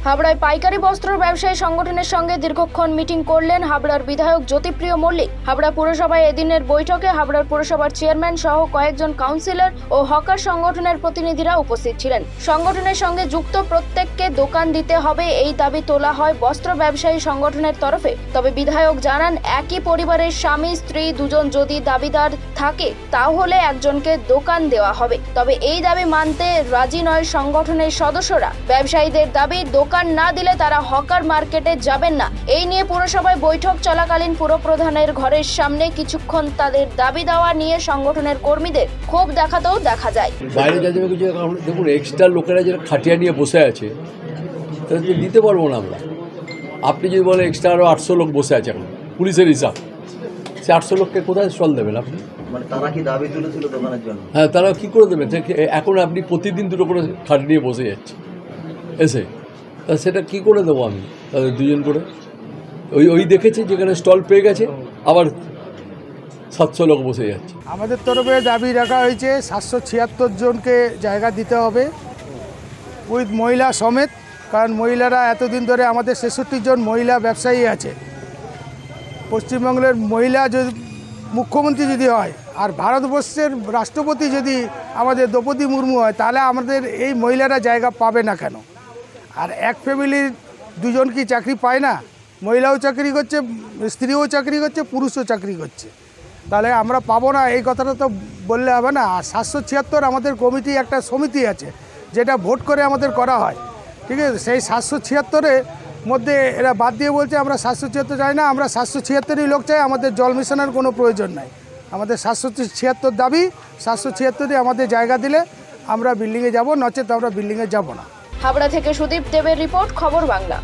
হাবড়ায় পাইকারি বস্ত্র ব্যবসায়ী সংগঠনের সঙ্গে দীর্ঘক্ষণ মিটিং করলেন হাবড়ার বিধায়ক জ্যোতিপ্রিয় মল্লিক। হাবড়া পুরসভায় এদিনের বৈঠকে হাবড়ার পুরসভার চেয়ারম্যান সহ কয়েকজন কাউন্সিলর ও হকার সংগঠনের প্রতিনিধিরা উপস্থিত ছিলেন। সংগঠনের সঙ্গে যুক্ত প্রত্যেককে দোকান দিতে হবে এই দাবি তোলা হয় বস্ত্র ব্যবসায়ী সংগঠনের তরফে। তবে বিধায়ক জানান, একই পরিবারের স্বামী স্ত্রী দুজন যদি দাবিদার থাকে তাহলে একজনকে দোকান দেওয়া হবে। তবে এই দাবি মানতে রাজি নয় সংগঠনের সদস্যরা। ব্যবসায়ীদের দাবি, দোকান না দিলে তারা হকার মার্কেটে যাবেন না। এই নিয়ে পুরসভায় বৈঠক চলাকালীন পুরপ্রধানের ঘরের সামনে কিছুক্ষণ তাদের দাবি দেওয়া নিয়ে সংগঠনের কর্মীদের ক্ষোভ দেখাতেও দেখা যায়। বাইরে যাবে কিছু দেখুন, এক্সট্রা লোকেরা যারা খাটিয়া নিয়ে বসে আছে তাদেরকে দিতে পারবো না আমরা। আপনি যদি বলেন এক্সট্রা আরও 800 লোক বসে আছে এখন পুলিশের হিসাব, সে 800 লোককে কোথায় স্টল দেবেন আপনি? মানে তারা কি দাবি তুলেছিল দোকানের জন্য? হ্যাঁ, তারা কী করে দেবেন? এখন আপনি প্রতিদিন দুটো করে খাটি নিয়ে বসে যাচ্ছে এসে, তা সেটা কী করে দেবো আমি তাদের দুজন করে? ওই দেখেছি যেখানে স্টল পেয়ে গেছে আবার 700 লোক বসে যাচ্ছে। আমাদের তরফে দাবি রাখা হয়েছে 776 জনকে জায়গা দিতে হবে উইথ মহিলা সমেত, কারণ মহিলারা এতদিন ধরে আমাদের 66 জন মহিলা ব্যবসায়ী আছে। পশ্চিমবঙ্গের মহিলা যদি মুখ্যমন্ত্রী যদি হয় আর ভারতবর্ষের রাষ্ট্রপতি যদি আমাদের দ্রৌপদী মুর্মু হয়, তাহলে আমাদের এই মহিলারা জায়গা পাবে না কেন? আর এক ফ্যামিলির দুজন কি চাকরি পায় না? মহিলাও চাকরি করছে, স্ত্রীও চাকরি করছে, পুরুষও চাকরি করছে, তাহলে আমরা পাবো না এই কথাটা তো বললে হবে না। আর 776 আমাদের কমিটি একটা সমিতি আছে যেটা ভোট করে আমাদের করা হয়, ঠিক আছে? সেই 776-এর মধ্যে এরা বাদ দিয়ে বলছে আমরা 776 চাই না, আমরা 776ই লোক চাই, আমাদের জল মিশনের কোনো প্রয়োজন নাই। আমাদের 776 দাবি, 776-ই আমাদের জায়গা দিলে আমরা বিল্ডিংয়ে যাব, নচেত আমরা বিল্ডিংয়ে যাব না। হাবড়া থেকে সুদীপ দেবের রিপোর্ট, খবর বাংলা।